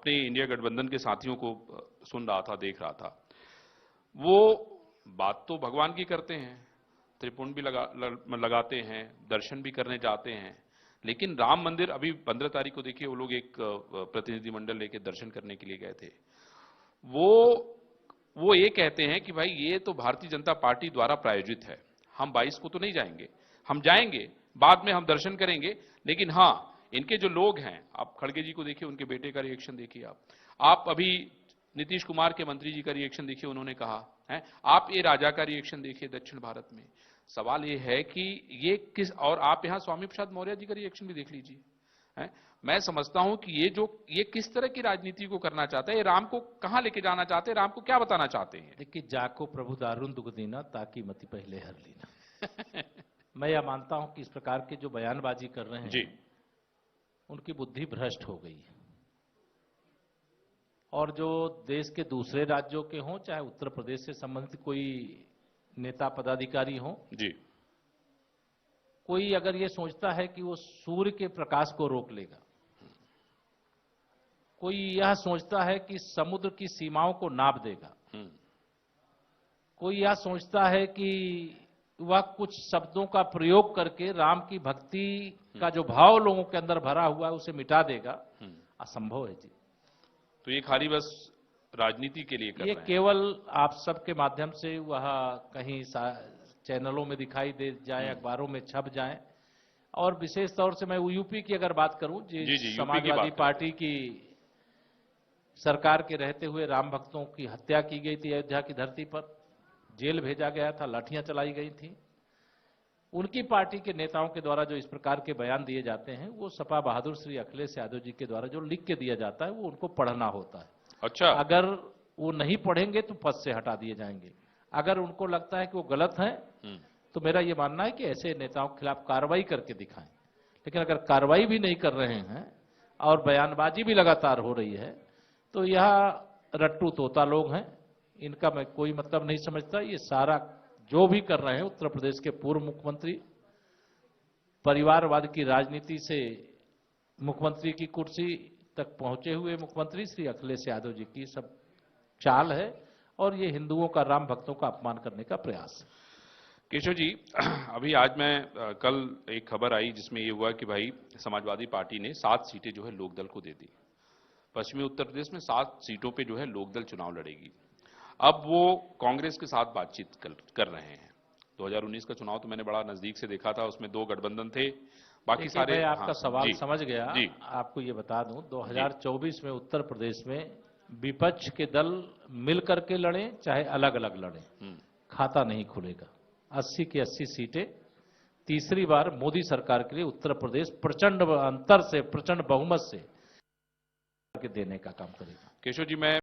अपने इंडिया गठबंधन के साथियों को सुन रहा था, देख रहा था, वो बात तो भगवान की करते हैं, त्रिपुंड भी लगाते हैं, दर्शन भी करने जाते हैं, लेकिन राम मंदिर अभी 15 तारीख को देखिए वो लोग एक प्रतिनिधिमंडल लेके दर्शन करने के लिए गए थे। वो ये कहते हैं कि भाई ये तो भारतीय जनता पार्टी द्वारा प्रायोजित है, हम 22 को तो नहीं जाएंगे, हम जाएंगे बाद में हम दर्शन करेंगे, लेकिन हाँ इनके जो लोग हैं, आप खड़गे जी को देखिए, उनके बेटे का रिएक्शन देखिए, आप अभी नीतीश कुमार के मंत्री जी का रिएक्शन देखिए, उन्होंने कहा है, आप ये राजा का रिएक्शन देखिए दक्षिण भारत में। सवाल ये है कि ये किस, और आप यहां स्वामी प्रसाद मौर्य जी का रिएक्शन भी देख लीजिए, है? मैं समझता हूं कि ये किस तरह की राजनीति को करना चाहता है, ये राम को कहां लेके जाना चाहते हैं, राम को क्या बताना चाहते हैं? देखिए, जाको प्रभु दारुण दुख दीना ताकि मति पहले हर लीना। मैं यह मानता हूं कि इस प्रकार के जो बयानबाजी कर रहे हैं जी, उनकी बुद्धि भ्रष्ट हो गई है। और जो देश के दूसरे राज्यों के हों, चाहे उत्तर प्रदेश से संबंधित कोई नेता पदाधिकारी हों, जी, कोई अगर ये सोचता है कि वो सूर्य के प्रकाश को रोक लेगा, कोई यह सोचता है कि समुद्र की सीमाओं को नाप देगा, कोई यह सोचता है कि वह कुछ शब्दों का प्रयोग करके राम की भक्ति का जो भाव लोगों के अंदर भरा हुआ है उसे मिटा देगा, असंभव है जी। तो ये खाली बस राजनीति के लिए कर ये रहे हैं। केवल आप सबके माध्यम से वह कहीं चैनलों में दिखाई दे जाए, अखबारों में छप जाए, और विशेष तौर से मैं यूपी की अगर बात करूं, जी, समाजवादी पार्टी की सरकार के रहते हुए राम भक्तों की हत्या की गई थी अयोध्या की धरती पर, जेल भेजा गया था, लाठियां चलाई गई थी। उनकी पार्टी के नेताओं के द्वारा जो इस प्रकार के बयान दिए जाते हैं, वो सपा बहादुर श्री अखिलेश यादव जी के द्वारा जो लिख के दिया जाता है, वो उनको पढ़ना होता है। अच्छा, अगर वो नहीं पढ़ेंगे तो पद से हटा दिए जाएंगे। अगर उनको लगता है कि वो गलत है तो मेरा ये मानना है कि ऐसे नेताओं के खिलाफ कार्रवाई करके दिखाएं। लेकिन अगर कार्रवाई भी नहीं कर रहे हैं और बयानबाजी भी लगातार हो रही है, तो यह रट्टू तोता लोग हैं, इनका मैं कोई मतलब नहीं समझता। ये सारा जो भी कर रहे हैं, उत्तर प्रदेश के पूर्व मुख्यमंत्री, परिवारवाद की राजनीति से मुख्यमंत्री की कुर्सी तक पहुंचे हुए मुख्यमंत्री श्री अखिलेश यादव जी की सब चाल है, और ये हिंदुओं का, राम भक्तों का अपमान करने का प्रयास है। केशव जी, अभी आज मैं कल एक खबर आई जिसमें ये हुआ कि भाई समाजवादी पार्टी ने 7 सीटें जो है लोकदल को दे दी। पश्चिमी उत्तर प्रदेश में 7 सीटों पे जो है लोकदल चुनाव लड़ेगी। अब वो कांग्रेस के साथ बातचीत कर रहे हैं। 2019 का चुनाव तो मैंने बड़ा नजदीक से देखा था, उसमें 2 गठबंधन थे, बाकी सारे। मैं आपका सवाल समझ गया। जी, आपको ये बता दूं, 2024 में उत्तर प्रदेश में विपक्ष के दल मिलकर के लड़े चाहे अलग अलग लड़े, खाता नहीं खुलेगा। 80 की 80 सीटें तीसरी बार मोदी सरकार के लिए उत्तर प्रदेश प्रचंड अंतर से, प्रचंड बहुमत से देने का काम करेगा। केशव जी, मैं